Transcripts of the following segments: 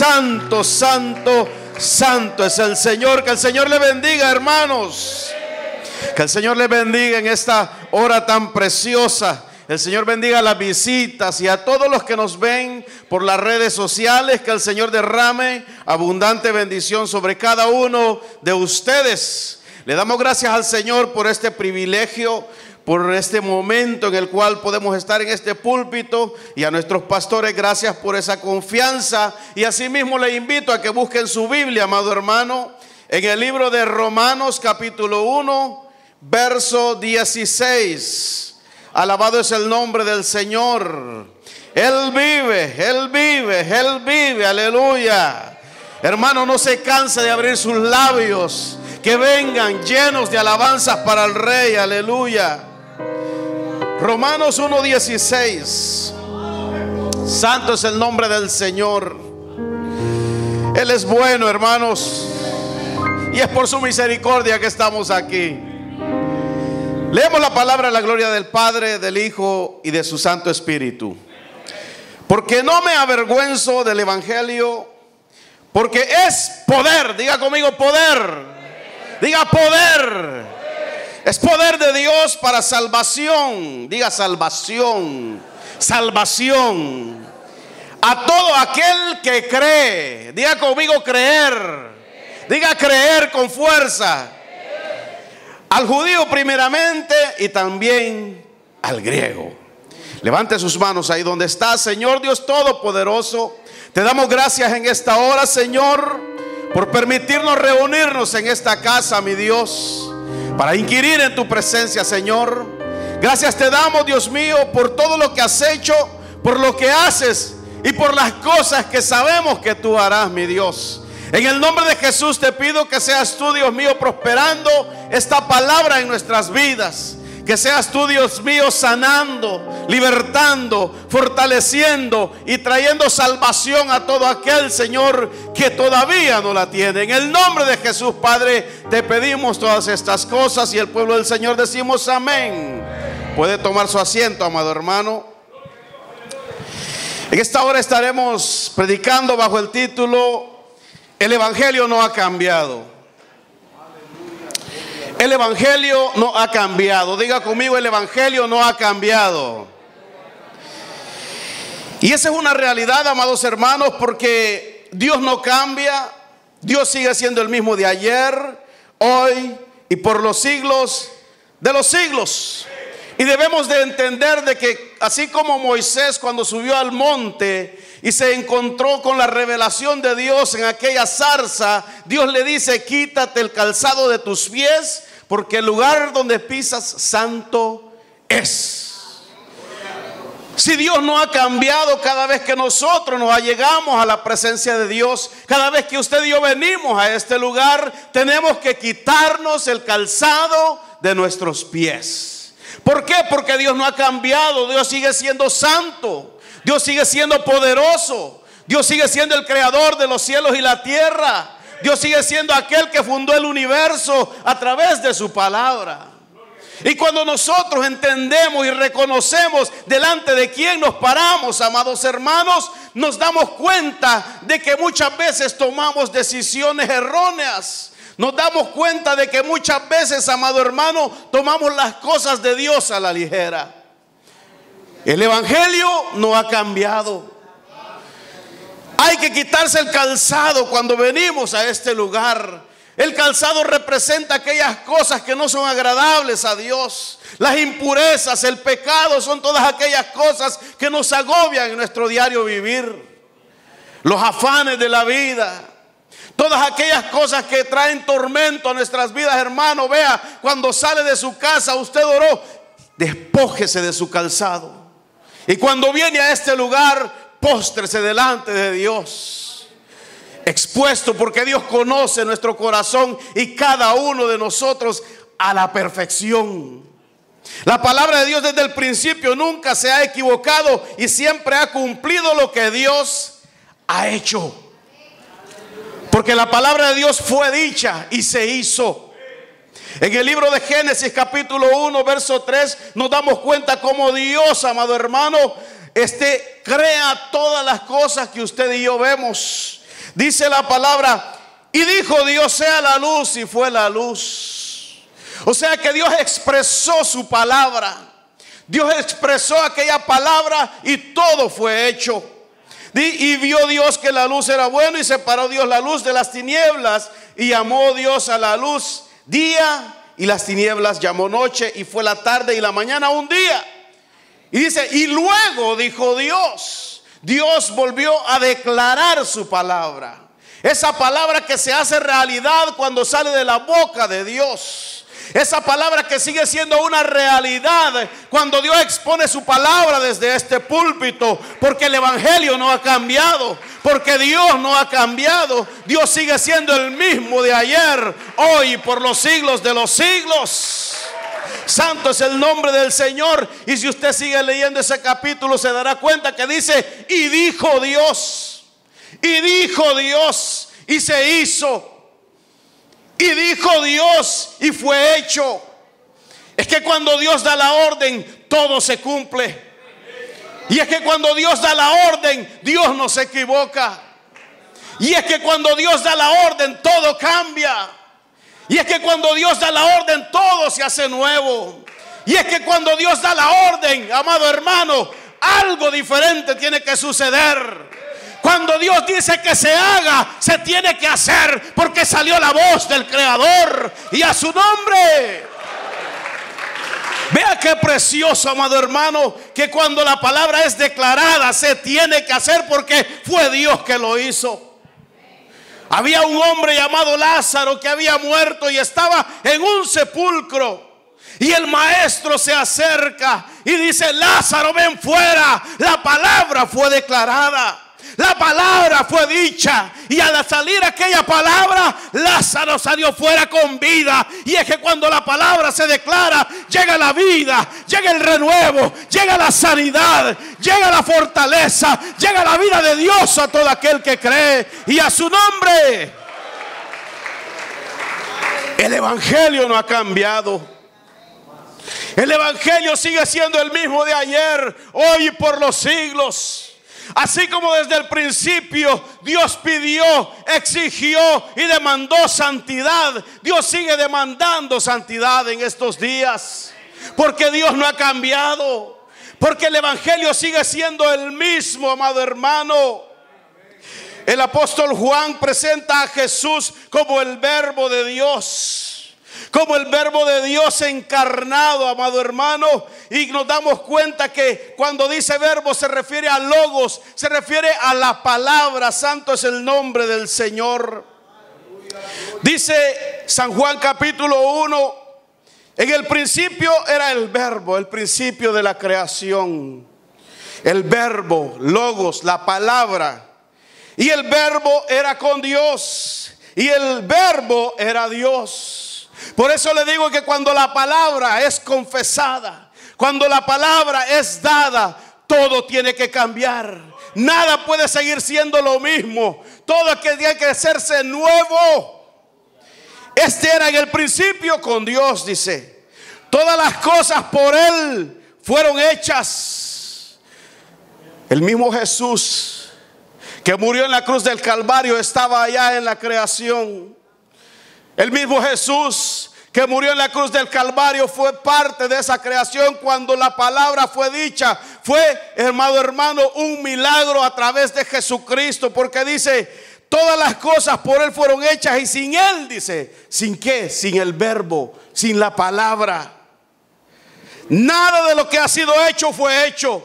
santo, santo, santo es el Señor. Que el Señor le bendiga, hermanos. Que el Señor le bendiga en esta hora tan preciosa. El Señor bendiga a las visitas y a todos los que nos ven por las redes sociales. Que el Señor derrame abundante bendición sobre cada uno de ustedes. Le damos gracias al Señor por este privilegio, por este momento en el cual podemos estar en este púlpito, y a nuestros pastores gracias por esa confianza. Y asimismo le invito a que busquen su Biblia, amado hermano, en el libro de Romanos capítulo 1, verso 16. Alabado es el nombre del Señor. Él vive, Él vive, Él vive, aleluya. Hermano, no se canse de abrir sus labios, que vengan llenos de alabanzas para el Rey, aleluya. Romanos 1:16. Santo es el nombre del Señor. Él es bueno, hermanos, y es por su misericordia que estamos aquí. Leemos la palabra de la gloria del Padre, del Hijo y de su Santo Espíritu. Porque no me avergüenzo del Evangelio, porque es poder. Diga conmigo, poder. Diga, poder. Es poder de Dios para salvación. Diga, salvación. Salvación a todo aquel que cree. Diga conmigo, creer. Diga, creer con fuerza. Al judío primeramente y también al griego. Levante sus manos ahí donde está. Señor Dios Todopoderoso, te damos gracias en esta hora, Señor, por permitirnos reunirnos en esta casa, mi Dios, para inquirir en tu presencia, Señor. Gracias te damos, Dios mío, por todo lo que has hecho, por lo que haces y por las cosas que sabemos que tú harás, mi Dios. En el nombre de Jesús te pido que seas tú, Dios mío, prosperando esta palabra en nuestras vidas. Que seas tú, Dios mío, sanando, libertando, fortaleciendo y trayendo salvación a todo aquel, Señor, que todavía no la tiene. En el nombre de Jesús, Padre, te pedimos todas estas cosas, y el pueblo del Señor decimos amén. Puede tomar su asiento, amado hermano. En esta hora estaremos predicando bajo el título: el Evangelio no ha cambiado. El Evangelio no ha cambiado. Diga conmigo, el Evangelio no ha cambiado. Y esa es una realidad, amados hermanos, porque Dios no cambia. Dios sigue siendo el mismo de ayer, hoy y por los siglos de los siglos. Y debemos de entender de que así como Moisés, cuando subió al monte y se encontró con la revelación de Dios en aquella zarza, Dios le dice: quítate el calzado de tus pies, porque el lugar donde pisas santo es. Si Dios no ha cambiado, cada vez que nosotros nos allegamos a la presencia de Dios, cada vez que usted y yo venimos a este lugar, tenemos que quitarnos el calzado de nuestros pies. ¿Por qué? Porque Dios no ha cambiado. Dios sigue siendo santo. Dios sigue siendo poderoso. Dios sigue siendo el creador de los cielos y la tierra. Dios sigue siendo aquel que fundó el universo a través de su palabra. Y cuando nosotros entendemos y reconocemos delante de quién nos paramos, amados hermanos, nos damos cuenta de que muchas veces tomamos decisiones erróneas. Nos damos cuenta de que muchas veces, amado hermano, tomamos las cosas de Dios a la ligera. El Evangelio no ha cambiado. Hay que quitarse el calzado cuando venimos a este lugar. El calzado representa aquellas cosas que no son agradables a Dios. Las impurezas, el pecado, son todas aquellas cosas que nos agobian en nuestro diario vivir. Los afanes de la vida, todas aquellas cosas que traen tormento a nuestras vidas, hermano. Vea, cuando sale de su casa, usted oró, despójese de su calzado. Y cuando viene a este lugar, póstrese delante de Dios, expuesto, porque Dios conoce nuestro corazón y cada uno de nosotros a la perfección. La palabra de Dios desde el principio nunca se ha equivocado y siempre ha cumplido lo que Dios ha hecho. Porque la palabra de Dios fue dicha y se hizo. En el libro de Génesis capítulo 1 verso 3 nos damos cuenta cómo Dios, amado hermano, crea todas las cosas que usted y yo vemos. Dice la palabra, y dijo Dios, sea la luz, y fue la luz. O sea que Dios expresó su palabra. Dios expresó aquella palabra y todo fue hecho. Y vio Dios que la luz era buena, y separó Dios la luz de las tinieblas, y llamó Dios a la luz día, y las tinieblas llamó noche, y fue la tarde y la mañana un día. Y dice, y luego dijo Dios. Dios volvió a declarar su palabra. Esa palabra que se hace realidad cuando sale de la boca de Dios. Esa palabra que sigue siendo una realidad cuando Dios expone su palabra desde este púlpito. Porque el evangelio no ha cambiado. Porque Dios no ha cambiado. Dios sigue siendo el mismo de ayer, hoy y por los siglos de los siglos. Santo es el nombre del Señor. Y si usted sigue leyendo ese capítulo, se dará cuenta que dice, y dijo Dios. Y dijo Dios, y se hizo. Y dijo Dios, y fue hecho. Es que cuando Dios da la orden, todo se cumple. Y es que cuando Dios da la orden, Dios no se equivoca. Y es que cuando Dios da la orden, todo cambia. Y es que cuando Dios da la orden, todo se hace nuevo. Y es que cuando Dios da la orden, amado hermano, algo diferente tiene que suceder. Cuando Dios dice que se haga, se tiene que hacer, porque salió la voz del Creador y a su nombre. Vea qué precioso, amado hermano, que cuando la palabra es declarada, se tiene que hacer porque fue Dios que lo hizo. Había un hombre llamado Lázaro que había muerto y estaba en un sepulcro. Y el maestro se acerca y dice, Lázaro, ven fuera. La palabra fue declarada. La palabra fue dicha, y al salir aquella palabra, Lázaro salió fuera con vida. Y es que cuando la palabra se declara, llega la vida, llega el renuevo, llega la sanidad, llega la fortaleza, llega la vida de Dios a todo aquel que cree y a su nombre. El evangelio no ha cambiado. El evangelio sigue siendo el mismo de ayer, hoy y por los siglos. Así como desde el principio Dios pidió, exigió y demandó santidad, Dios sigue demandando santidad en estos días. Porque Dios no ha cambiado. Porque el evangelio sigue siendo el mismo, amado hermano. El apóstol Juan presenta a Jesús como el verbo de Dios. Como el verbo de Dios encarnado, amado hermano. Y nos damos cuenta que cuando dice verbo se refiere a logos, se refiere a la palabra. Santo es el nombre del Señor. Dice San Juan capítulo 1, en el principio era el verbo, el principio de la creación. El verbo, logos, la palabra. Y el verbo era con Dios, y el verbo era Dios. Por eso le digo que cuando la palabra es confesada, cuando la palabra es dada, todo tiene que cambiar. Nada puede seguir siendo lo mismo. Todo tiene que hacerse nuevo. Este era en el principio con Dios, dice. Todas las cosas por Él fueron hechas. El mismo Jesús que murió en la cruz del Calvario estaba allá en la creación. El mismo Jesús que murió en la cruz del Calvario fue parte de esa creación cuando la palabra fue dicha. Fue, hermano, un milagro a través de Jesucristo, porque dice, todas las cosas por Él fueron hechas, y sin Él, dice, ¿sin qué? Sin el verbo, sin la palabra. Nada de lo que ha sido hecho fue hecho.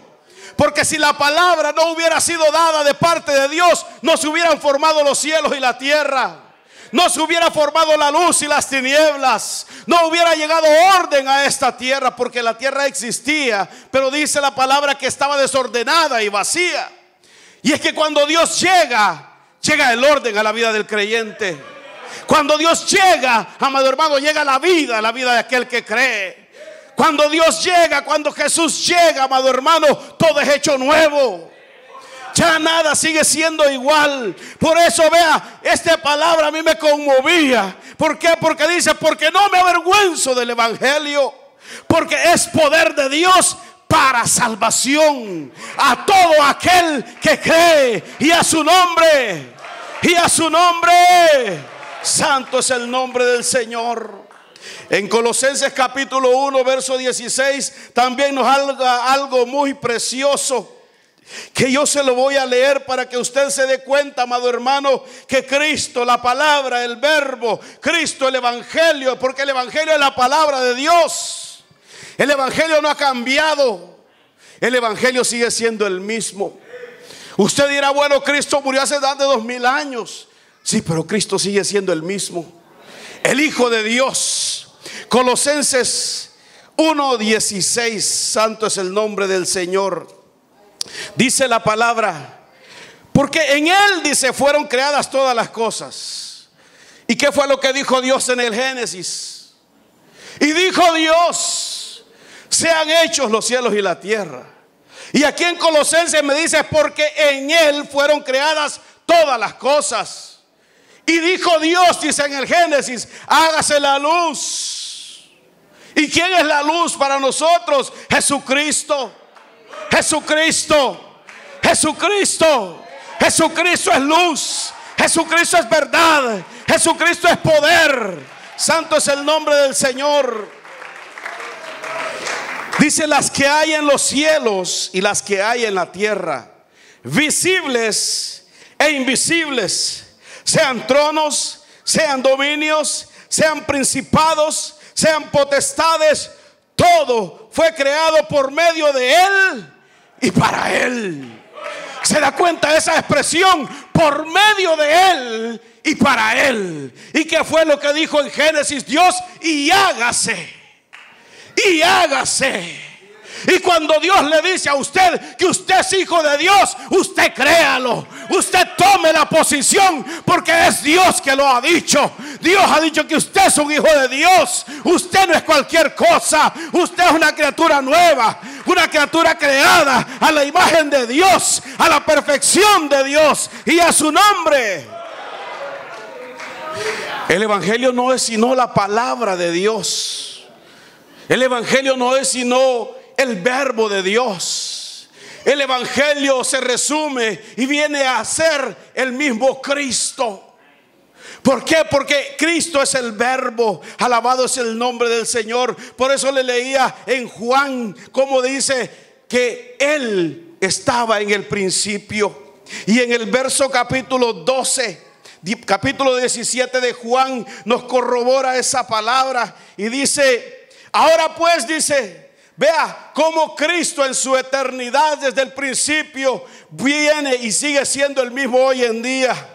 Porque si la palabra no hubiera sido dada de parte de Dios, no se hubieran formado los cielos y la tierra. No se hubiera formado la luz y las tinieblas. No hubiera llegado orden a esta tierra, porque la tierra existía, pero dice la palabra que estaba desordenada y vacía. Y es que cuando Dios llega, llega el orden a la vida del creyente. Cuando Dios llega, amado hermano, llega la vida de aquel que cree. Cuando Dios llega, cuando Jesús llega, amado hermano, todo es hecho nuevo. Ya nada sigue siendo igual. Por eso vea, esta palabra a mí me conmovía. ¿Por qué? Porque dice, porque no me avergüenzo del evangelio, porque es poder de Dios para salvación a todo aquel que cree y a su nombre. Y a su nombre. Santo es el nombre del Señor. En Colosenses capítulo 1 verso 16 también nos habla algo muy precioso, que yo se lo voy a leer para que usted se dé cuenta, amado hermano, que Cristo, la palabra, el verbo, Cristo, el evangelio, porque el evangelio es la palabra de Dios. El evangelio no ha cambiado. El evangelio sigue siendo el mismo. Usted dirá, bueno, Cristo murió hace más de 2000 años. Sí, pero Cristo sigue siendo el mismo, el Hijo de Dios. Colosenses 1:16, santo es el nombre del Señor. Dice la palabra, porque en Él, dice, fueron creadas todas las cosas. ¿Y qué fue lo que dijo Dios en el Génesis? Y dijo Dios, sean hechos los cielos y la tierra. Y aquí en Colosenses me dice, porque en Él fueron creadas todas las cosas. Y dijo Dios, dice en el Génesis, hágase la luz. ¿Y quién es la luz para nosotros? Jesucristo. Jesucristo, Jesucristo, Jesucristo es luz, Jesucristo es verdad, Jesucristo es poder. Santo es el nombre del Señor. Dice, las que hay en los cielos y las que hay en la tierra, visibles e invisibles, sean tronos, sean dominios, sean principados, sean potestades, todo fue creado por medio de Él y para Él. ¿Se da cuenta de esa expresión? Por medio de Él y para Él. ¿Y qué fue lo que dijo en Génesis Dios? Y hágase. Y hágase. Y cuando Dios le dice a usted que usted es hijo de Dios, usted créalo, usted tome la posición, porque es Dios que lo ha dicho. Dios ha dicho que usted es un hijo de Dios. Usted no es cualquier cosa. Usted es una criatura nueva, una criatura creada a la imagen de Dios, a la perfección de Dios y a su nombre. El evangelio no es sino la palabra de Dios. El evangelio no es sino el verbo de Dios. El evangelio se resume y viene a ser el mismo Cristo. ¿Por qué? Porque Cristo es el verbo. Alabado es el nombre del Señor. Por eso le leía en Juan como dice que Él estaba en el principio. Y en el verso capítulo 12, capítulo 17 de Juan, nos corrobora esa palabra y dice, ahora pues, dice, vea cómo Cristo en su eternidad desde el principio viene y sigue siendo el mismo hoy en día.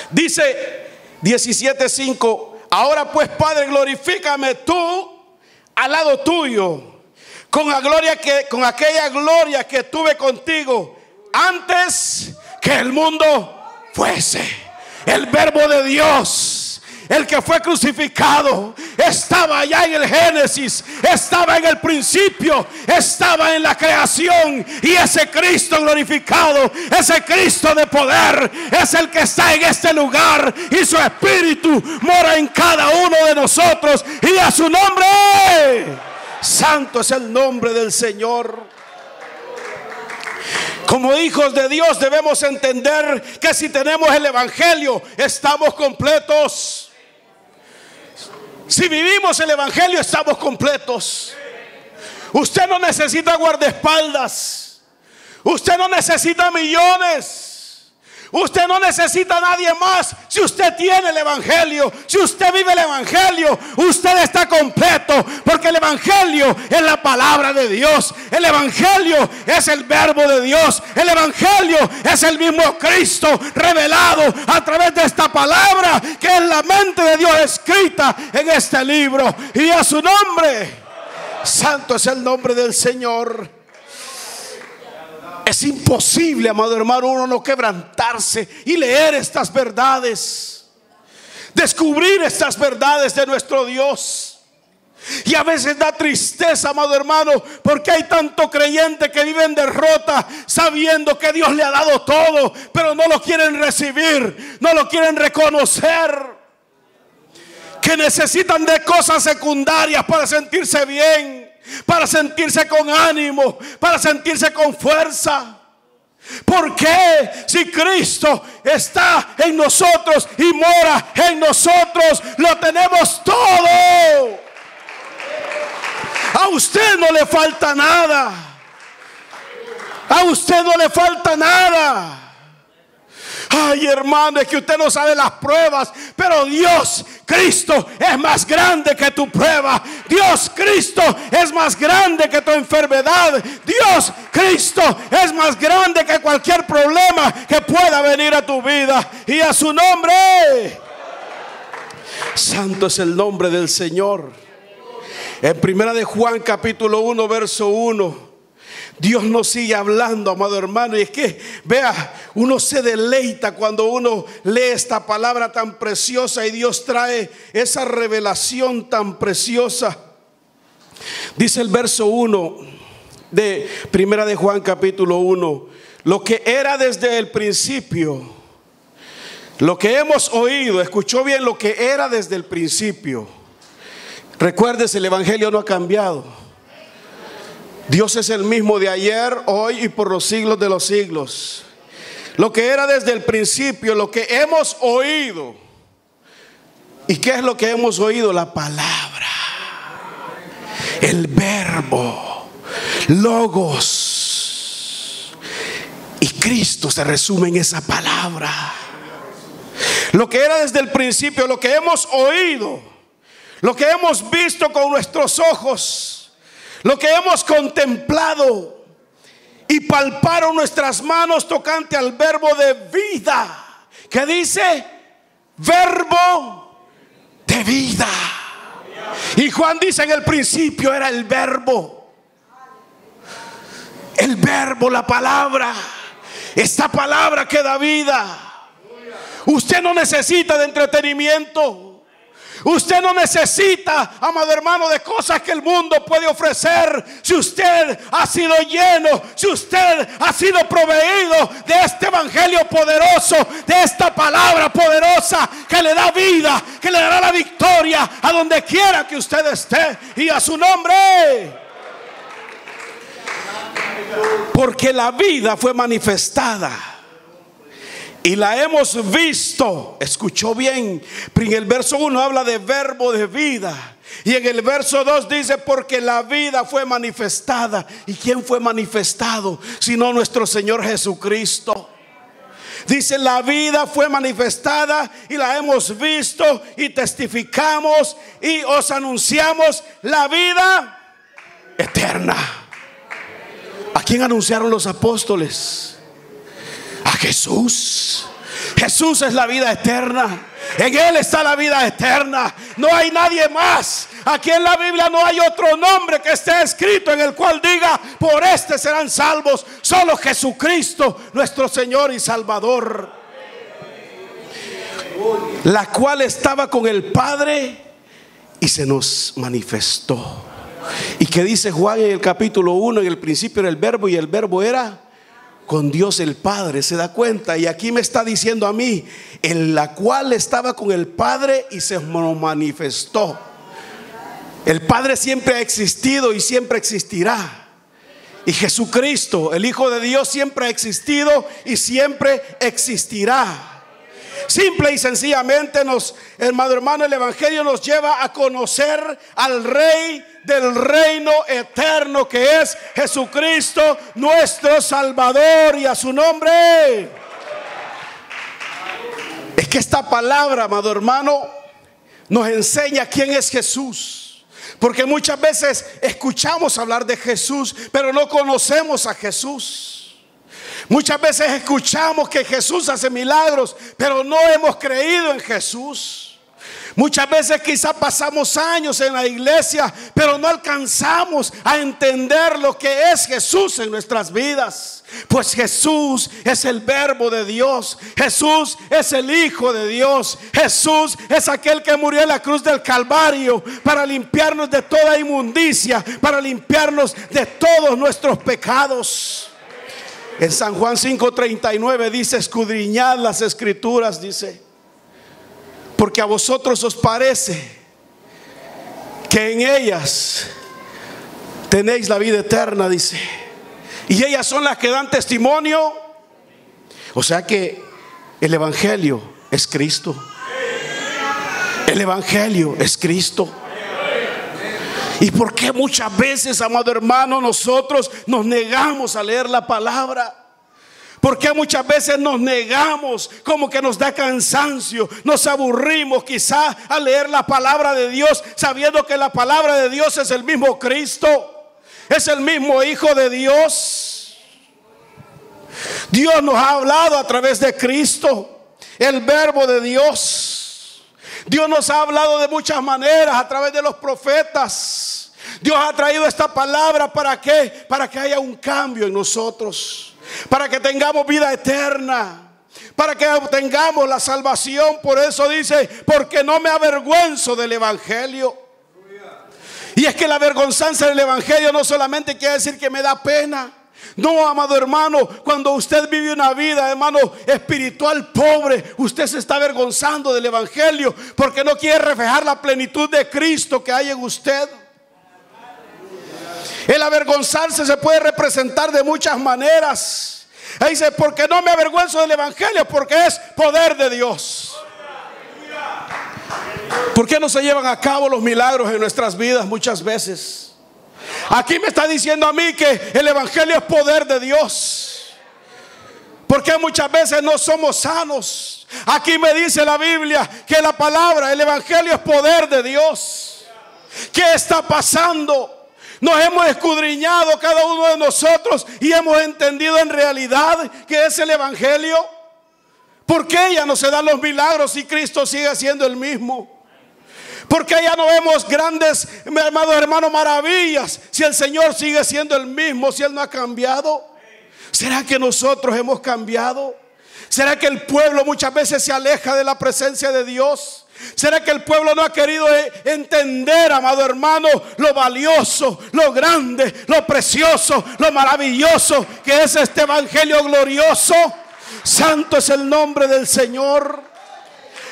Dice 17:5, ahora pues, Padre, glorifícame tú al lado tuyo con aquella gloria que tuve contigo antes que el mundo fuese. El verbo de Dios, el que fue crucificado, estaba allá en el Génesis, estaba en el principio, estaba en la creación. Y ese Cristo glorificado, ese Cristo de poder, es el que está en este lugar. Y su espíritu mora en cada uno de nosotros. Y a su nombre, santo es el nombre del Señor. Como hijos de Dios debemos entender que si tenemos el evangelio, estamos completos. Si vivimos el evangelio, estamos completos. Usted no necesita guardaespaldas. Usted no necesita millones. Usted no necesita a nadie más. Si usted tiene el evangelio, si usted vive el evangelio, usted está completo. Porque el evangelio es la palabra de Dios. El evangelio es el verbo de Dios. El evangelio es el mismo Cristo revelado a través de esta palabra, que es la mente de Dios escrita en este libro. Y a su nombre, santo es el nombre del Señor. Es imposible, amado hermano, uno no quebrantarse y leer estas verdades, descubrir estas verdades de nuestro Dios. Y a veces da tristeza, amado hermano, porque hay tanto creyente que vive en derrota, sabiendo que Dios le ha dado todo, pero no lo quieren recibir, no lo quieren reconocer, que necesitan de cosas secundarias para sentirse bien, para sentirse con ánimo, para sentirse con fuerza. ¿Por qué? Si Cristo está en nosotros y mora en nosotros, lo tenemos todo. A usted no le falta nada. A usted no le falta nada. Ay, hermano, es que usted no sabe las pruebas, pero Dios, Cristo, es más grande que tu prueba. Dios, Cristo, es más grande que tu enfermedad. Dios, Cristo, es más grande que cualquier problema que pueda venir a tu vida. Y a su nombre, santo es el nombre del Señor. En primera de Juan capítulo 1 verso 1, Dios nos sigue hablando, amado hermano. Y es que, vea, uno se deleita cuando uno lee esta palabra tan preciosa y Dios trae esa revelación tan preciosa. Dice el verso 1 de primera de Juan capítulo 1: lo que era desde el principio, lo que hemos oído. Escuchó bien, lo que era desde el principio. Recuérdese, el evangelio no ha cambiado. Dios es el mismo de ayer, hoy y por los siglos de los siglos. Lo que era desde el principio, lo que hemos oído. ¿Y qué es lo que hemos oído? La palabra, el verbo, logos. Y Cristo se resume en esa palabra. Lo que era desde el principio, lo que hemos oído, lo que hemos visto con nuestros ojos, lo que hemos contemplado y palparon nuestras manos tocante al verbo de vida. ¿Qué dice? Verbo de vida. Y Juan dice: en el principio era el verbo. El verbo, la palabra. Esta palabra que da vida. Usted no necesita de entretenimiento. Usted no necesita, amado hermano, de cosas que el mundo puede ofrecer. Si usted ha sido lleno, si usted ha sido proveído de este evangelio poderoso, de esta palabra poderosa que le da vida, que le dará la victoria a donde quiera que usted esté. Y a su nombre. Porque la vida fue manifestada y la hemos visto. Escuchó bien. En el verso 1 habla de verbo de vida. Y en el verso 2 dice: porque la vida fue manifestada. ¿Y quién fue manifestado? Sino nuestro Señor Jesucristo. Dice: la vida fue manifestada y la hemos visto y testificamos y os anunciamos la vida eterna. ¿A quién anunciaron los apóstoles? A Jesús. Jesús es la vida eterna. En Él está la vida eterna. No hay nadie más. Aquí en la Biblia no hay otro nombre que esté escrito en el cual diga: por este serán salvos. Solo Jesucristo, nuestro Señor y Salvador, la cual estaba con el Padre y se nos manifestó. ¿Y qué dice Juan en el capítulo 1? En el principio era el verbo y el verbo era con Dios el Padre. ¿Se da cuenta? Y aquí me está diciendo a mí: en la cual estaba con el Padre y se nos manifestó. El Padre siempre ha existido y siempre existirá. Y Jesucristo, el Hijo de Dios, siempre ha existido y siempre existirá. Simple y sencillamente hermano, el evangelio nos lleva a conocer al Rey del reino eterno, que es Jesucristo, nuestro Salvador. Y a su nombre. Es que esta palabra, amado hermano, nos enseña quién es Jesús. Porque muchas veces escuchamos hablar de Jesús, pero no conocemos a Jesús. Muchas veces escuchamos que Jesús hace milagros, pero no hemos creído en Jesús. Muchas veces quizás pasamos años en la iglesia, pero no alcanzamos a entender lo que es Jesús en nuestras vidas. Pues Jesús es el verbo de Dios. Jesús es el Hijo de Dios. Jesús es aquel que murió en la cruz del Calvario para limpiarnos de toda inmundicia, para limpiarnos de todos nuestros pecados. En San Juan 5:39 dice: escudriñad las escrituras, dice, porque a vosotros os parece que en ellas tenéis la vida eterna, dice. Y ellas son las que dan testimonio O sea que el Evangelio es Cristo. El Evangelio es Cristo. ¿Y por qué muchas veces, amado hermano, nosotros nos negamos a leer la palabra? ¿Por qué muchas veces nos negamos? Como que nos da cansancio, nos aburrimos quizá a leer la palabra de Dios, sabiendo que la palabra de Dios es el mismo Cristo, es el mismo Hijo de Dios. Dios nos ha hablado a través de Cristo, el Verbo de Dios. Dios nos ha hablado de muchas maneras a través de los profetas. Dios ha traído esta palabra ¿para qué? Para que haya un cambio en nosotros, para que tengamos vida eterna, para que obtengamos la salvación. Por eso dice, porque no me avergüenzo del Evangelio. Y es que la avergonzanza del Evangelio no solamente quiere decir que me da pena. No, amado hermano, cuando usted vive una vida, hermano, espiritual pobre, usted se está avergonzando del Evangelio porque no quiere reflejar la plenitud de Cristo que hay en usted. El avergonzarse se puede representar de muchas maneras. Ahí dice, porque no me avergüenzo del Evangelio, porque es poder de Dios. ¿Por qué no se llevan a cabo los milagros en nuestras vidas muchas veces? Aquí me está diciendo a mí que el Evangelio es poder de Dios. ¿Por qué muchas veces no somos sanos? Aquí me dice la Biblia que la palabra, el Evangelio es poder de Dios. ¿Qué está pasando? Nos hemos escudriñado cada uno de nosotros y hemos entendido en realidad que es el Evangelio. ¿Por qué ya no se dan los milagros si Cristo sigue siendo el mismo? ¿Por qué ya no vemos grandes, amados hermanos, maravillas si el Señor sigue siendo el mismo, si Él no ha cambiado? ¿Será que nosotros hemos cambiado? ¿Será que el pueblo muchas veces se aleja de la presencia de Dios? ¿Será que el pueblo no ha querido entender, amado hermano, lo valioso, lo grande, lo precioso, lo maravilloso que es este Evangelio glorioso? Santo es el nombre del Señor.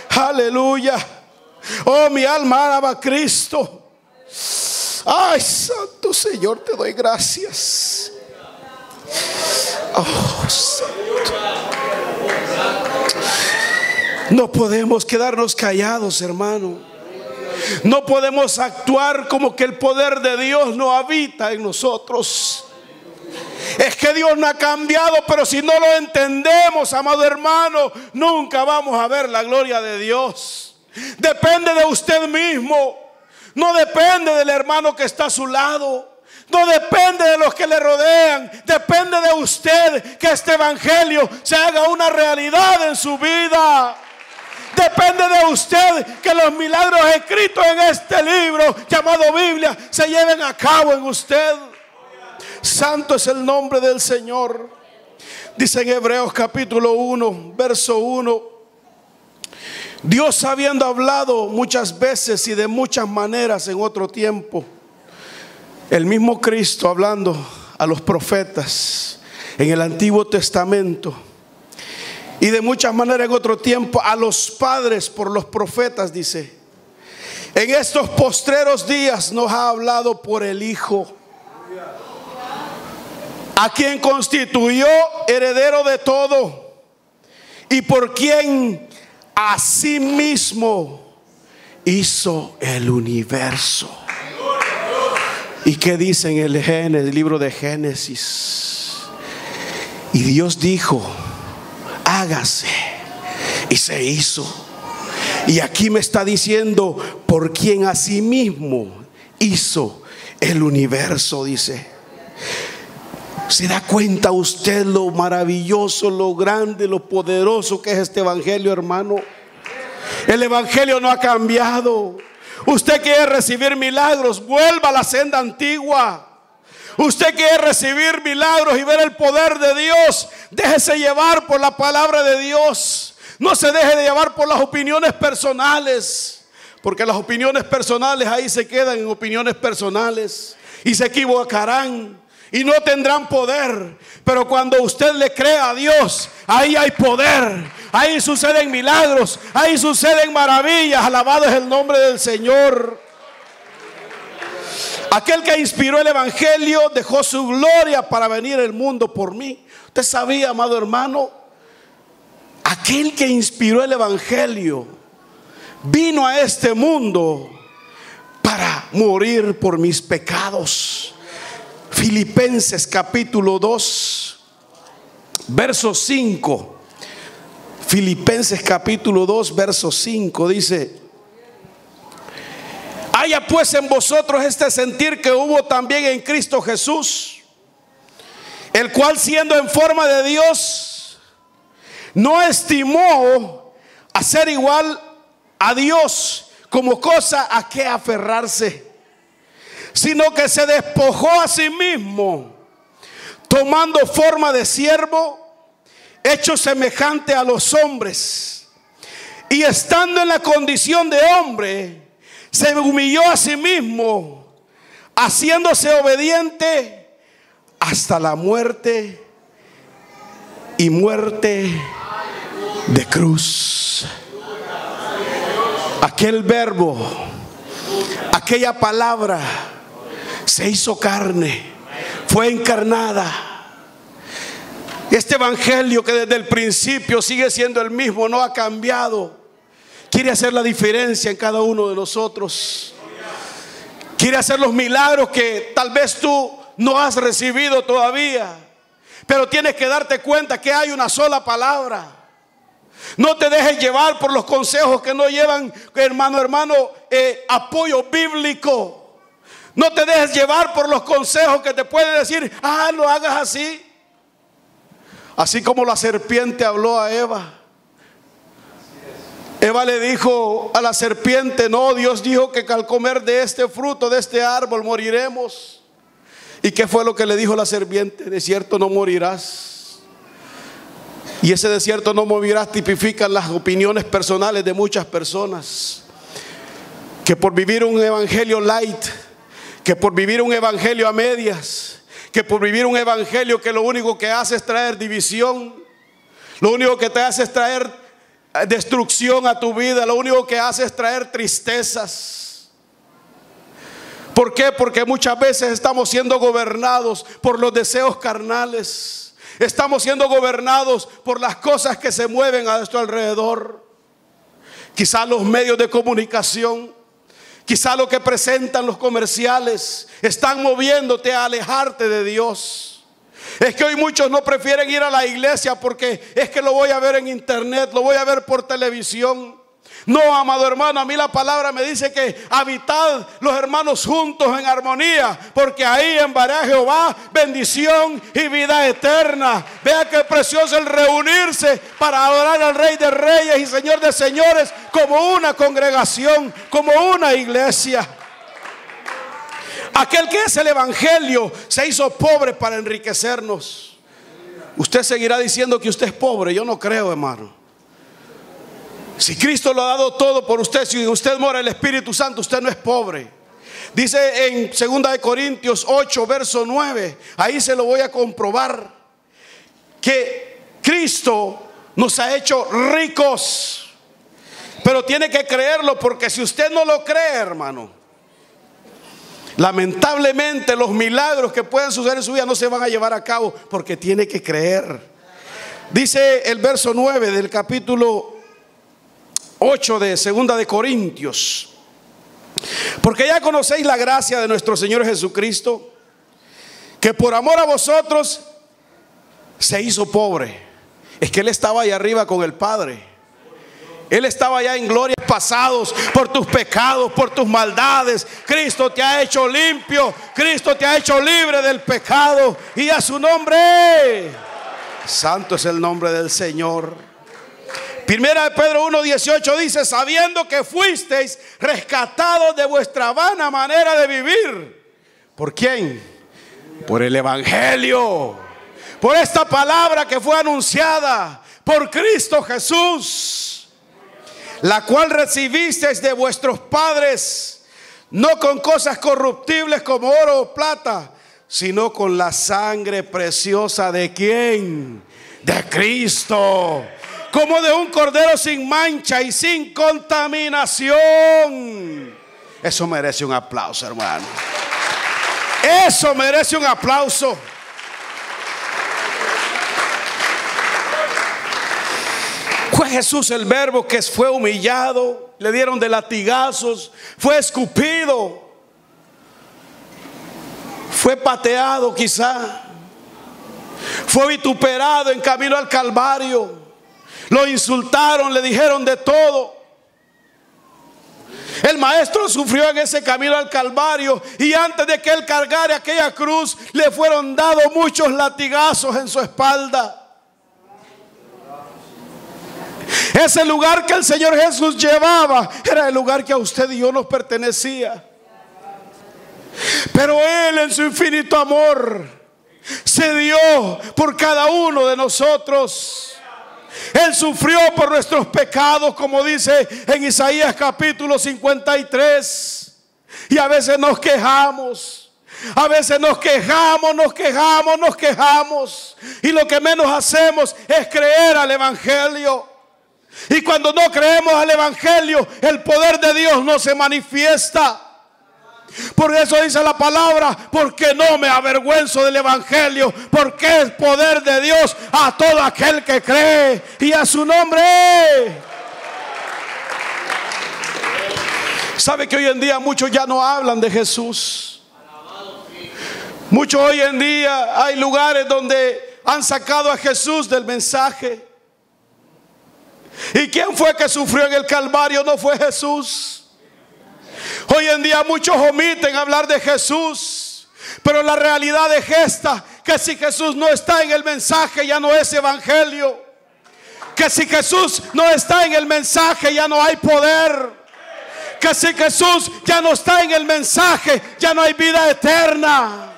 Aleluya. Oh, mi alma alaba a Cristo. Ay, Santo Señor, te doy gracias. Oh, Santo. No podemos quedarnos callados, hermano. No podemos actuar como que el poder de Dios no habita en nosotros. Es que Dios no ha cambiado, pero si no lo entendemos, amado hermano, nunca vamos a ver la gloria de Dios. Depende de usted mismo. No depende del hermano que está a su lado. No depende de los que le rodean. Depende de usted que este Evangelio se haga una realidad en su vida. Depende de usted que los milagros escritos en este libro llamado Biblia se lleven a cabo en usted. Santo es el nombre del Señor. Dice en Hebreos capítulo 1, verso 1. Dios, habiendo hablado muchas veces y de muchas maneras en otro tiempo, el mismo Cristo hablando a los profetas en el Antiguo Testamento y de muchas maneras en otro tiempo a los padres por los profetas, dice, en estos postreros días nos ha hablado por el Hijo, a quien constituyó heredero de todo y por quien asimismo hizo el universo. ¿Y qué dice en el libro de Génesis? Y Dios dijo, hágase, y se hizo. Y aquí me está diciendo, por quien asimismo hizo el universo, dice. ¿Se da cuenta usted lo maravilloso, lo grande, lo poderoso que es este Evangelio, hermano? El Evangelio no ha cambiado. Usted quiere recibir milagros, vuelva a la senda antigua. Usted quiere recibir milagros y ver el poder de Dios, déjese llevar por la palabra de Dios. No se deje de llevar por las opiniones personales, porque las opiniones personales ahí se quedan en opiniones personales y se equivocarán y no tendrán poder. Pero cuando usted le cree a Dios, ahí hay poder, ahí suceden milagros, ahí suceden maravillas. Alabado es el nombre del Señor. Aquel que inspiró el Evangelio dejó su gloria para venir al mundo por mí. Usted sabía, amado hermano, aquel que inspiró el evangelio vino a este mundo para morir por mis pecados. Filipenses capítulo 2, verso 5. Filipenses capítulo 2, verso 5 dice: haya pues en vosotros este sentir que hubo también en Cristo Jesús, el cual siendo en forma de Dios, no estimó a ser igual a Dios como cosa a que aferrarse, sino que se despojó a sí mismo, tomando forma de siervo, hecho semejante a los hombres, y estando en la condición de hombre, se humilló a sí mismo, haciéndose obediente hasta la muerte, y muerte de cruz. Aquel verbo, aquella palabra se hizo carne, fue encarnada. Este evangelio que desde el principio sigue siendo el mismo, no ha cambiado, quiere hacer la diferencia en cada uno de nosotros. Quiere hacer los milagros que tal vez tú no has recibido todavía, pero tienes que darte cuenta que hay una sola palabra. No te dejes llevar por los consejos que no llevan, hermano, apoyo bíblico. No te dejes llevar por los consejos que te pueden decir: lo hagas así. Así como la serpiente habló a Eva. Eva le dijo a la serpiente: no, Dios dijo que al comer de este fruto, de este árbol, moriremos. ¿Y qué fue lo que le dijo la serpiente? De cierto no morirás. Y ese de cierto no morirás tipifican las opiniones personales de muchas personas, que por vivir un evangelio light, que por vivir un evangelio a medias, que por vivir un evangelio que lo único que hace es traer división, lo único que te hace es traer destrucción a tu vida, lo único que hace es traer tristezas. ¿Por qué? Porque muchas veces estamos siendo gobernados por los deseos carnales. Estamos siendo gobernados por las cosas que se mueven a nuestro alrededor. Quizá los medios de comunicación, quizá lo que presentan los comerciales, están moviéndote a alejarte de Dios. Es que hoy muchos no prefieren ir a la iglesia porque es que lo voy a ver en internet, lo voy a ver por televisión. No, amado hermano, a mí la palabra me dice que habitad los hermanos juntos en armonía, porque ahí enviará Jehová bendición y vida eterna. Vea qué precioso el reunirse para adorar al Rey de Reyes y Señor de Señores, como una congregación, como una iglesia. Aquel que es el evangelio se hizo pobre para enriquecernos. Usted seguirá diciendo que usted es pobre. Yo no creo, hermano. Si Cristo lo ha dado todo por usted, si en usted mora el Espíritu Santo, usted no es pobre. Dice en 2 Corintios 8, verso 9, ahí se lo voy a comprobar, que Cristo nos ha hecho ricos. Pero tiene que creerlo, porque si usted no lo cree, hermano, lamentablemente los milagros que puedan suceder en su vida no se van a llevar a cabo, porque tiene que creer. Dice el verso 9 del capítulo 8 de 2 Corintios: porque ya conocéis la gracia de nuestro Señor Jesucristo, que por amor a vosotros se hizo pobre. Es que Él estaba allá arriba con el Padre. Él estaba allá en glorias pasados por tus pecados, por tus maldades. Cristo te ha hecho limpio, Cristo te ha hecho libre del pecado, y a su nombre santo es el nombre del Señor. Primera de Pedro 1:18 dice: sabiendo que fuisteis rescatados de vuestra vana manera de vivir. ¿Por quién? Por el evangelio, por esta palabra que fue anunciada por Cristo Jesús, la cual recibisteis de vuestros padres, no con cosas corruptibles como oro o plata, sino con la sangre preciosa ¿de quién? De Cristo, como de un cordero sin mancha y sin contaminación. Eso merece un aplauso, hermano. Eso merece un aplauso. Fue Jesús el verbo que fue humillado, le dieron de latigazos, fue escupido, fue pateado quizá, fue vituperado en camino al Calvario, lo insultaron, le dijeron de todo. El maestro sufrió en ese camino al Calvario, y antes de que él cargara aquella cruz, le fueron dados muchos latigazos en su espalda. Ese lugar que el Señor Jesús llevaba era el lugar que a usted y yo nos pertenecía. Pero Él, en su infinito amor, se dio por cada uno de nosotros. Él sufrió por nuestros pecados, como dice en Isaías capítulo 53. Y a veces nos quejamos. A veces nos quejamos. Y lo que menos hacemos es creer al Evangelio. Y cuando no creemos al Evangelio, el poder de Dios no se manifiesta. Por eso dice la palabra: porque no me avergüenzo del Evangelio, porque es poder de Dios a todo aquel que cree, y a su nombre. ¿Sabe que hoy en día muchos ya no hablan de Jesús? Muchos hoy en día hay lugares donde han sacado a Jesús del mensaje. ¿Y quién fue que sufrió en el Calvario? No fue Jesús. Hoy en día muchos omiten hablar de Jesús, pero la realidad es esta: que si Jesús no está en el mensaje, ya no es evangelio. Que si Jesús no está en el mensaje, ya no hay poder. Que si Jesús ya no está en el mensaje, ya no hay vida eterna.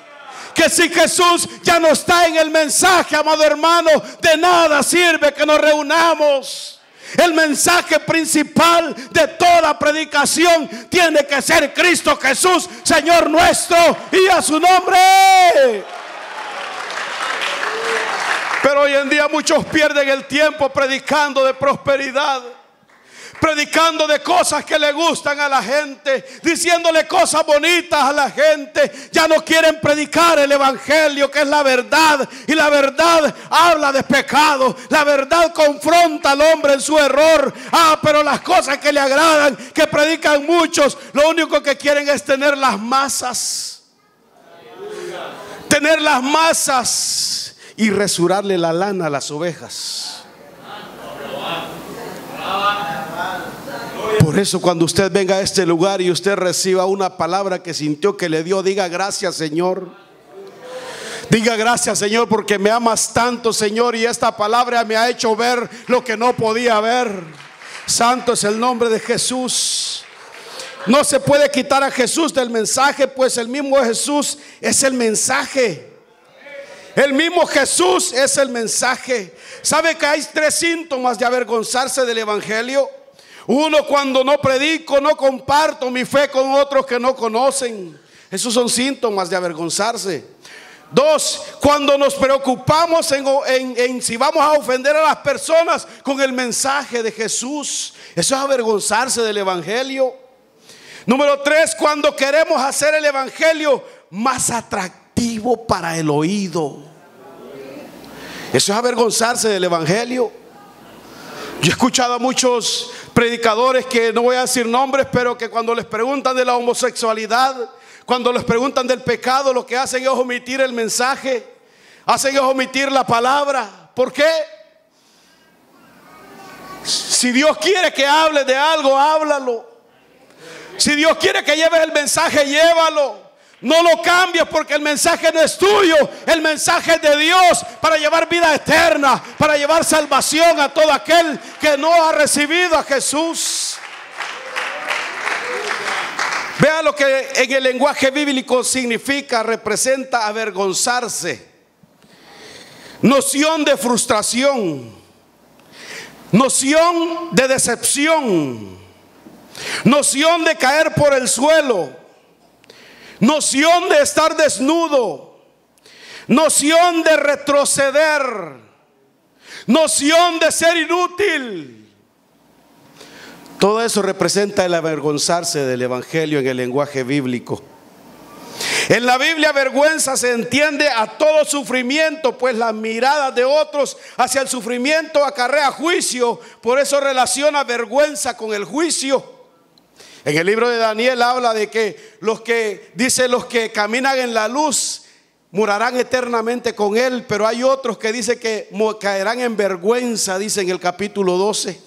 Que si Jesús ya no está en el mensaje, amado hermano, de nada sirve que nos reunamos. El mensaje principal de toda predicación tiene que ser Cristo Jesús, Señor nuestro, y a su nombre. Pero hoy en día muchos pierden el tiempo predicando de prosperidad, predicando de cosas que le gustan a la gente, diciéndole cosas bonitas a la gente. Ya no quieren predicar el Evangelio, que es la verdad. Y la verdad habla de pecado. La verdad confronta al hombre en su error. Pero las cosas que le agradan, que predican muchos, lo único que quieren es tener las masas. Tener las masas y resurarle la lana a las ovejas. Por eso, cuando usted venga a este lugar y usted reciba una palabra que sintió que le dio, diga: gracias, Señor. Diga: gracias, Señor, porque me amas tanto, Señor, y esta palabra me ha hecho ver lo que no podía ver. Santo es el nombre de Jesús. No se puede quitar a Jesús del mensaje, pues el mismo Jesús es el mensaje. El mismo Jesús es el mensaje. ¿Sabe que hay 3 síntomas de avergonzarse del Evangelio? Uno, cuando no predico, no comparto mi fe con otros que no conocen. Esos son síntomas de avergonzarse. 2, cuando nos preocupamos en si vamos a ofender a las personas con el mensaje de Jesús. Eso es avergonzarse del Evangelio. Número 3, cuando queremos hacer el Evangelio más atractivo para el oído. Eso es avergonzarse del Evangelio. Yo he escuchado a muchos predicadores, que no voy a decir nombres, pero que cuando les preguntan de la homosexualidad, cuando les preguntan del pecado, lo que hacen es omitir el mensaje, hacen es omitir la palabra. ¿Por qué? Si Dios quiere que hable de algo, háblalo. Si Dios quiere que lleves el mensaje, llévalo. No lo cambies, porque el mensaje no es tuyo. El mensaje es de Dios, para llevar vida eterna, para llevar salvación a todo aquel que no ha recibido a Jesús. Vea lo que en el lenguaje bíblico significa, representa avergonzarse. Noción de frustración, noción de decepción, noción de caer por el suelo, noción de estar desnudo, noción de retroceder, noción de ser inútil. Todo eso representa el avergonzarse del Evangelio en el lenguaje bíblico. En la Biblia, vergüenza se entiende a todo sufrimiento, pues las miradas de otros hacia el sufrimiento acarrea juicio. Por eso relaciona vergüenza con el juicio. En el libro de Daniel habla de que los que caminan en la luz morarán eternamente con él, pero hay otros que dice que caerán en vergüenza, dice en el capítulo 12.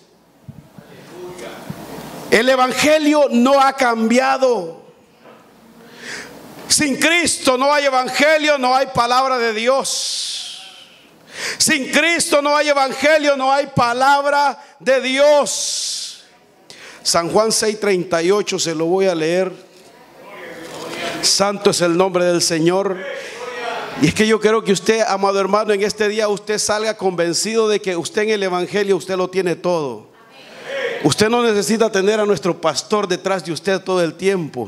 El evangelio no ha cambiado. Sin Cristo no hay evangelio, no hay palabra de Dios. Sin Cristo no hay evangelio, no hay palabra de Dios. San Juan 6:38 se lo voy a leer. Santo es el nombre del Señor. Y es que yo quiero que usted, amado hermano, en este día usted salga convencido de que usted en el evangelio usted lo tiene todo. Usted no necesita tener a nuestro pastor detrás de usted todo el tiempo.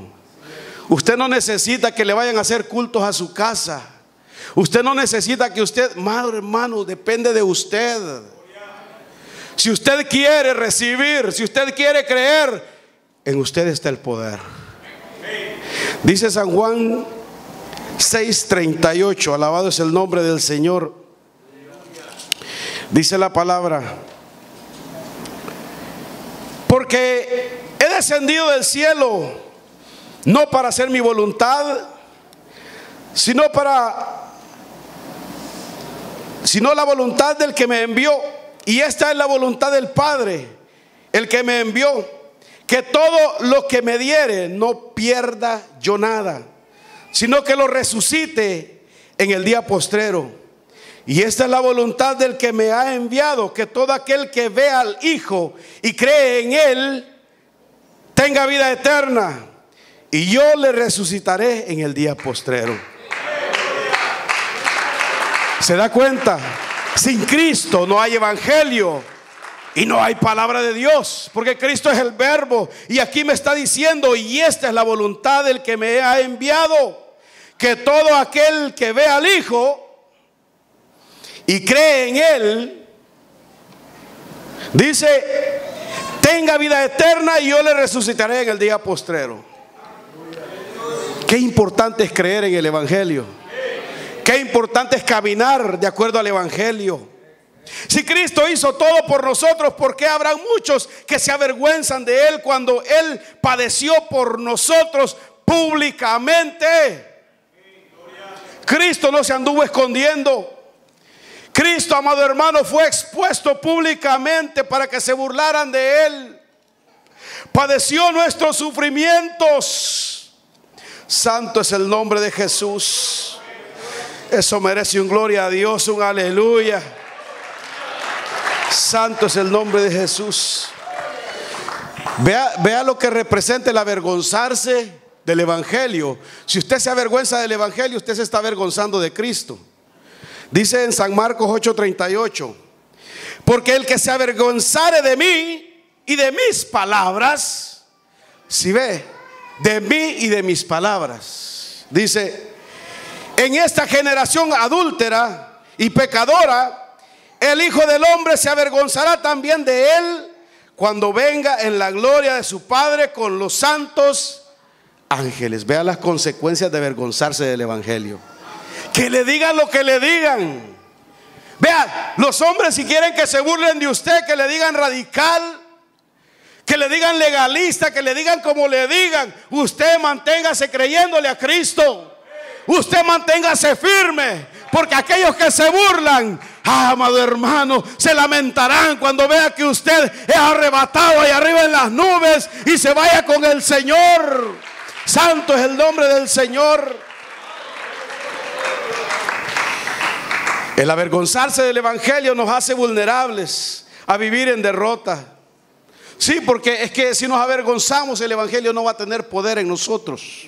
Usted no necesita que le vayan a hacer cultos a su casa. Usted no necesita que usted, madre, hermano, depende de usted. Si usted quiere recibir, si usted quiere creer, en usted está el poder. Dice San Juan 6:38, alabado es el nombre del Señor. Dice la palabra: porque he descendido del cielo no para hacer mi voluntad, sino la voluntad del que me envió. Y esta es la voluntad del Padre, el que me envió, que todo lo que me diere no pierda yo nada, sino que lo resucite en el día postrero. Y esta es la voluntad del que me ha enviado, que todo aquel que vea al Hijo y cree en Él tenga vida eterna, y yo le resucitaré en el día postrero. ¿Se da cuenta? Sin Cristo no hay evangelio y no hay palabra de Dios, porque Cristo es el verbo. Y aquí me está diciendo: y esta es la voluntad del que me ha enviado, que todo aquel que ve al Hijo y cree en Él, dice, tenga vida eterna, y yo le resucitaré en el día postrero. Qué importante es creer en el evangelio. Qué importante es caminar de acuerdo al evangelio. Si Cristo hizo todo por nosotros, ¿por qué habrá muchos que se avergüenzan de Él cuando Él padeció por nosotros públicamente? Cristo no se anduvo escondiendo. Cristo, amado hermano, fue expuesto públicamente para que se burlaran de Él. Padeció nuestros sufrimientos. Santo es el nombre de Jesús. Eso merece un gloria a Dios, un aleluya. Santo es el nombre de Jesús. Vea lo que representa el avergonzarse del evangelio. Si usted se avergüenza del evangelio, usted se está avergonzando de Cristo. Dice en San Marcos 8:38: porque el que se avergonzare de mí y de mis palabras, si ve, de mí y de mis palabras, dice, en esta generación adúltera y pecadora, el Hijo del Hombre se avergonzará también de él cuando venga en la gloria de su Padre con los santos ángeles. Vea las consecuencias de avergonzarse del evangelio. Que le digan lo que le digan. Vea, los hombres, si quieren que se burlen de usted, que le digan radical, que le digan legalista, que le digan como le digan, usted manténgase creyéndole a Cristo. Usted manténgase firme, porque aquellos que se burlan, amado hermano, se lamentarán cuando vea que usted es arrebatado ahí arriba en las nubes y se vaya con el Señor. Santo es el nombre del Señor. El avergonzarse del evangelio nos hace vulnerables a vivir en derrota. Sí, porque es que si nos avergonzamos, el evangelio no va a tener poder en nosotros.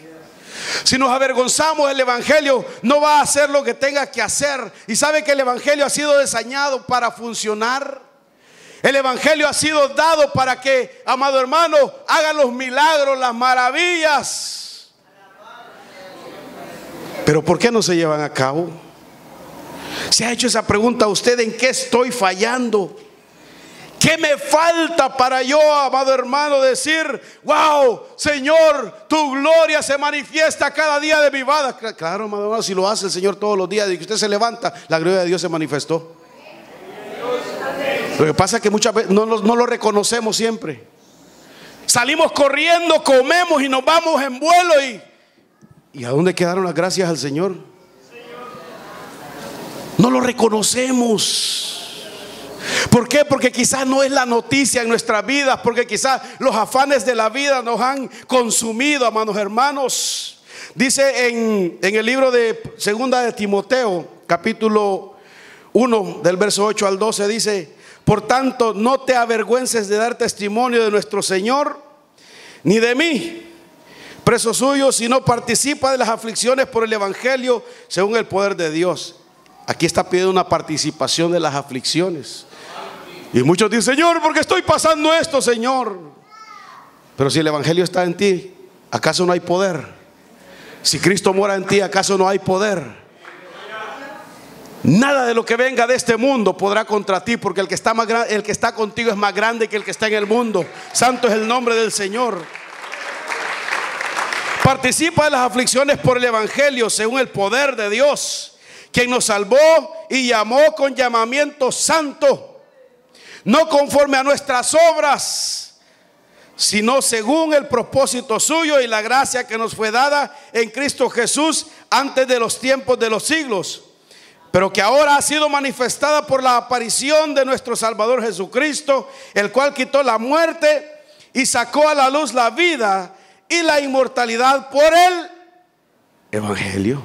Si nos avergonzamos, el evangelio no va a hacer lo que tenga que hacer. Y sabe que el evangelio ha sido diseñado para funcionar. El evangelio ha sido dado para que, amado hermano, haga los milagros, las maravillas. Pero ¿por qué no se llevan a cabo? ¿Se ha hecho esa pregunta a usted? ¿En qué estoy fallando? ¿Qué me falta para yo, amado hermano, decir, wow, Señor, tu gloria se manifiesta cada día de mi vida? Claro, amado hermano, si lo hace el Señor todos los días y que usted se levanta, la gloria de Dios se manifestó. Lo que pasa es que muchas veces no lo reconocemos siempre. Salimos corriendo, comemos y nos vamos en vuelo. ¿Y a dónde quedaron las gracias al Señor? No lo reconocemos. ¿Por qué? Porque quizás no es la noticia en nuestras vidas, porque quizás los afanes de la vida nos han consumido, amados hermanos. Dice en el libro de Segunda de Timoteo, capítulo 1, del verso 8 al 12, dice: por tanto, no te avergüences de dar testimonio de nuestro Señor, ni de mí, preso suyo, sino participa de las aflicciones por el evangelio según el poder de Dios. Aquí está pidiendo una participación de las aflicciones. Y muchos dicen: Señor, ¿por qué estoy pasando esto, Señor? Pero si el evangelio está en ti, ¿acaso no hay poder? Si Cristo mora en ti, ¿acaso no hay poder? Nada de lo que venga de este mundo podrá contra ti, porque el que está contigo es más grande que el que está en el mundo. Santo es el nombre del Señor. Participa de las aflicciones por el evangelio según el poder de Dios, quien nos salvó y llamó con llamamiento santo, no conforme a nuestras obras, sino según el propósito suyo y la gracia que nos fue dada en Cristo Jesús antes de los tiempos de los siglos, pero que ahora ha sido manifestada por la aparición de nuestro Salvador Jesucristo, el cual quitó la muerte y sacó a la luz la vida y la inmortalidad por el evangelio.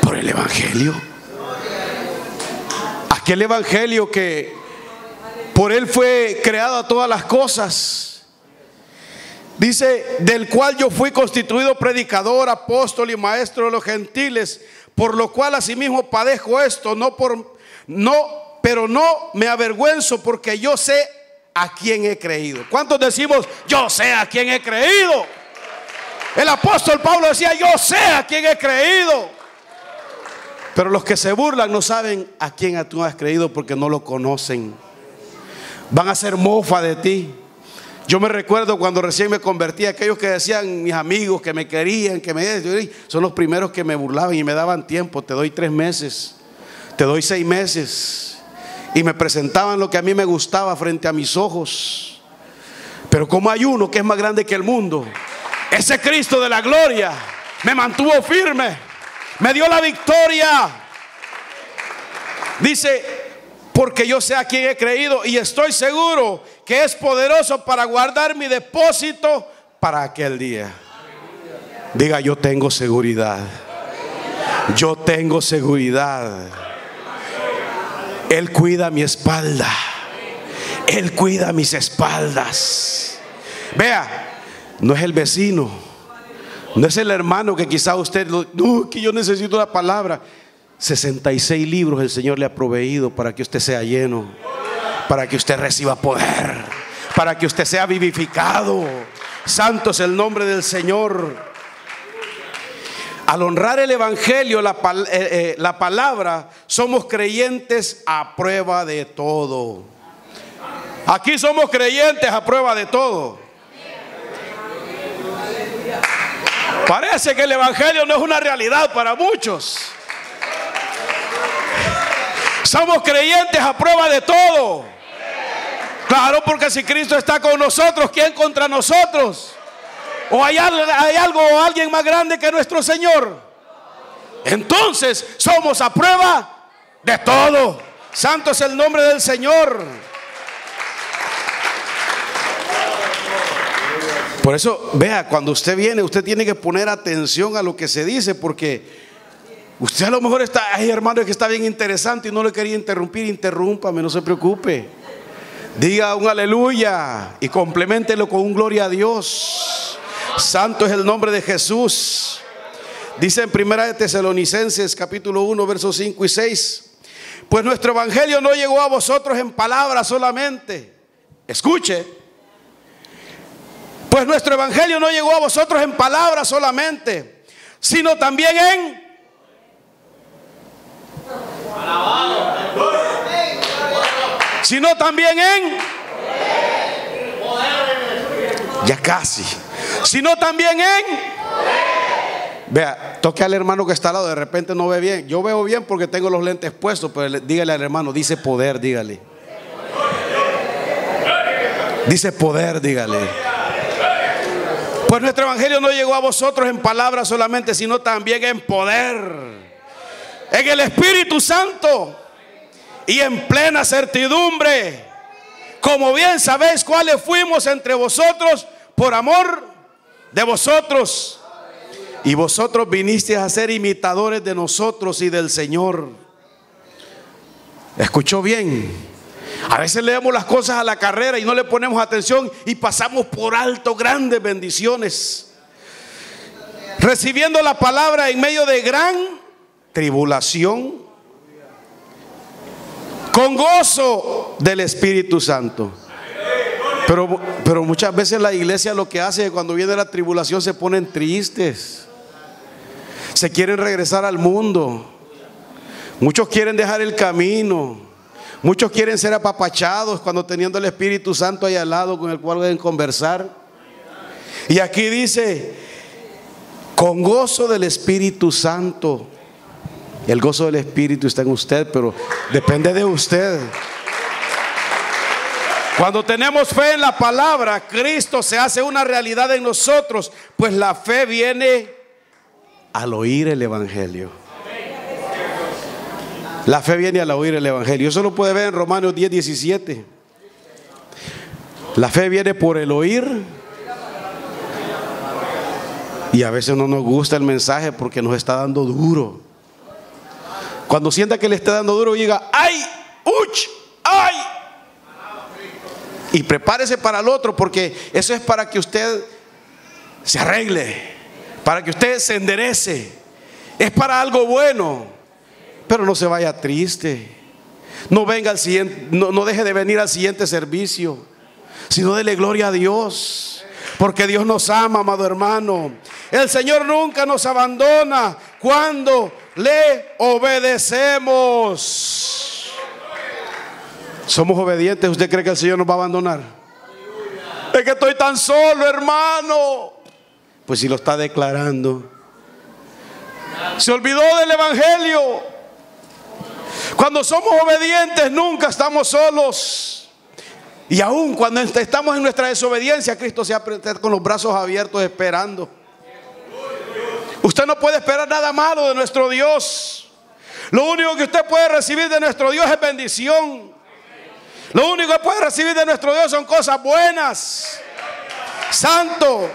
Por el evangelio. Aquel evangelio que por él fue creada todas las cosas. Dice: del cual yo fui constituido predicador, apóstol y maestro de los gentiles, por lo cual asimismo padezco esto, pero no me avergüenzo, porque yo sé a quién he creído. ¿Cuántos decimos: yo sé a quién he creído? El apóstol Pablo decía: yo sé a quién he creído. Pero los que se burlan no saben a quién tú has creído, porque no lo conocen. Van a hacer mofa de ti. Yo me recuerdo cuando recién me convertí, aquellos que decían, mis amigos que me querían, son los primeros que me burlaban y me daban tiempo. Te doy 3 meses, te doy 6 meses. Y me presentaban lo que a mí me gustaba frente a mis ojos. Pero como hay uno que es más grande que el mundo, ese Cristo de la gloria me mantuvo firme, me dio la victoria. Dice: porque yo sé a quién he creído y estoy seguro que es poderoso para guardar mi depósito para aquel día. Diga: yo tengo seguridad. Yo tengo seguridad. Él cuida mi espalda. Él cuida mis espaldas. Vea, no es el vecino, no es el hermano que quizá usted, no, que yo necesito la palabra. 66 libros el Señor le ha proveído para que usted sea lleno, para que usted reciba poder, para que usted sea vivificado. Santo es el nombre del Señor. Al honrar el evangelio, la palabra, somos creyentes a prueba de todo. Aquí somos creyentes a prueba de todo. Parece que el evangelio no es una realidad para muchos. Somos creyentes a prueba de todo. Claro, porque si Cristo está con nosotros, ¿quién contra nosotros? ¿O hay algo o alguien más grande que nuestro Señor? Entonces somos a prueba de todo. Santo es el nombre del Señor. Por eso, vea, cuando usted viene, usted tiene que poner atención a lo que se dice, porque usted a lo mejor hay hermano que está bien interesante y no le quería interrumpir. Interrúmpame, no se preocupe. Diga un aleluya y compleméntelo con un gloria a Dios. Santo es el nombre de Jesús. Dice en Primera de Tesalonicenses capítulo 1 versos 5 y 6: pues nuestro evangelio no llegó a vosotros en palabras solamente. Escuche. Pues nuestro evangelio no llegó a vosotros en palabras solamente, sino también en sino también en... Ya casi. Sino también en... Vea, toque al hermano que está al lado, de repente no ve bien. Yo veo bien porque tengo los lentes puestos, pero dígale al hermano, dice poder, dígale. Dice poder, dígale. Pues nuestro evangelio no llegó a vosotros en palabras solamente, sino también en poder, en el Espíritu Santo y en plena certidumbre, como bien sabéis cuáles fuimos entre vosotros por amor de vosotros. Y vosotros vinisteis a ser imitadores de nosotros y del Señor. ¿Escuchó bien? A veces leemos las cosas a la carrera y no le ponemos atención y pasamos por alto grandes bendiciones, recibiendo la palabra en medio de gran tribulación, con gozo del Espíritu Santo. Pero muchas veces la iglesia lo que hace es que cuando viene la tribulación se ponen tristes. Se quieren regresar al mundo. Muchos quieren dejar el camino. Muchos quieren ser apapachados cuando teniendo el Espíritu Santo ahí al lado con el cual deben conversar. Y aquí dice, con gozo del Espíritu Santo. El gozo del Espíritu está en usted, pero depende de usted. Cuando tenemos fe en la palabra, Cristo se hace una realidad en nosotros, pues la fe viene al oír el Evangelio. La fe viene al oír el Evangelio. Eso lo puede ver en Romanos 10:17. La fe viene por el oír. Y a veces no nos gusta el mensaje porque nos está dando duro. Cuando sienta que le está dando duro, diga, ¡ay! ¡Uch! ¡Ay! Y prepárese para el otro, porque eso es para que usted se arregle, para que usted se enderece. Es para algo bueno. Pero no se vaya triste. No venga al siguiente, no deje de venir al siguiente servicio, sino dele gloria a Dios, porque Dios nos ama, amado hermano. El Señor nunca nos abandona cuando le obedecemos. Somos obedientes. ¿Usted cree que el Señor nos va a abandonar? Es que estoy tan solo, hermano. Pues si lo está declarando. Se olvidó del Evangelio. Cuando somos obedientes nunca estamos solos. Y aún cuando estamos en nuestra desobediencia, Cristo se aprieta con los brazos abiertos esperando. Usted no puede esperar nada malo de nuestro Dios. Lo único que usted puede recibir de nuestro Dios es bendición. Lo único que puede recibir de nuestro Dios son cosas buenas. Santo.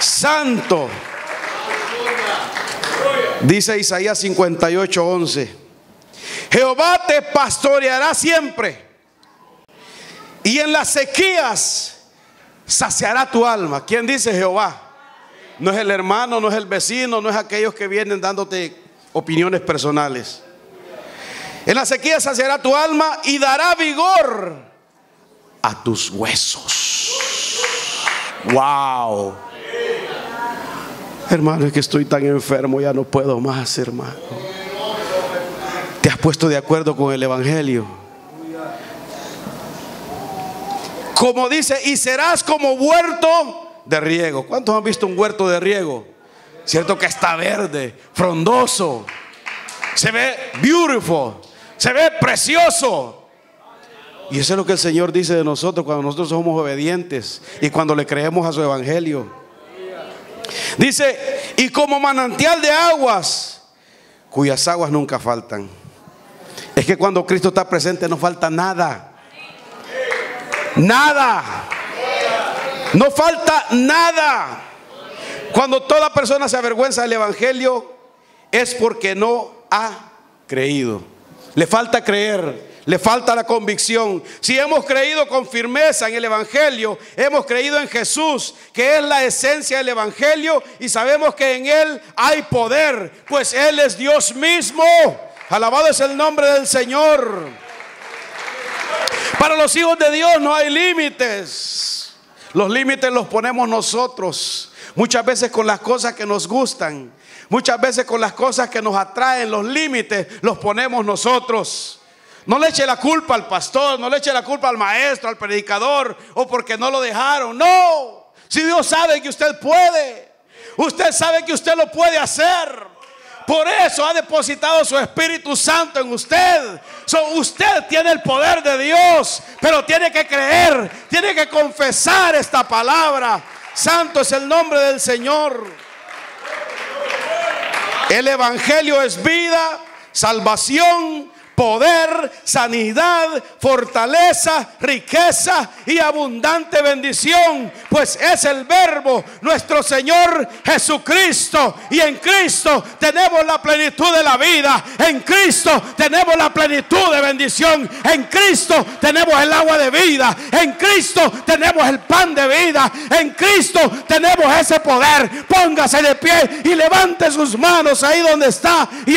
Santo. Dice Isaías 58:11. Jehová te pastoreará siempre, y en las sequías saciará tu alma. ¿Quién dice Jehová? No es el hermano, no es el vecino, no es aquellos que vienen dándote opiniones personales. En la sequía saciará tu alma y dará vigor a tus huesos. Wow. Hermano, es que estoy tan enfermo, ya no puedo más, hermano. ¿Te has puesto de acuerdo con el Evangelio? Como dice, y serás como huerto de riego. ¿Cuántos han visto un huerto de riego? Cierto que está verde, frondoso, se ve beautiful, se ve precioso. Y eso es lo que el Señor dice de nosotros cuando nosotros somos obedientes y cuando le creemos a su Evangelio. Dice, y como manantial de aguas, cuyas aguas nunca faltan. Es que cuando Cristo está presente no falta nada. Nada. No falta nada. Cuando toda persona se avergüenza del Evangelio, es porque no ha creído. Le falta creer, le falta la convicción. Si hemos creído con firmeza en el Evangelio, hemos creído en Jesús, que es la esencia del Evangelio, y sabemos que en Él hay poder, pues Él es Dios mismo. Alabado es el nombre del Señor. Para los hijos de Dios no hay límites. Los límites los ponemos nosotros. Muchas veces con las cosas que nos gustan, muchas veces con las cosas que nos atraen. Los límites los ponemos nosotros. No le eche la culpa al pastor, no le eche la culpa al maestro, al predicador, o porque no lo dejaron. No, si Dios sabe que usted puede, usted sabe que usted lo puede hacer. Por eso ha depositado su Espíritu Santo en usted. Usted tiene el poder de Dios, pero tiene que creer, tiene que confesar esta palabra. Santo es el nombre del Señor. El Evangelio es vida, salvación, poder, sanidad, fortaleza, riqueza y abundante bendición, pues es el Verbo, nuestro Señor Jesucristo. Y en Cristo tenemos la plenitud de la vida, en Cristo tenemos la plenitud de bendición, en Cristo tenemos el agua de vida, en Cristo tenemos el pan de vida, en Cristo tenemos ese poder. Póngase de pie y levante sus manos ahí donde está y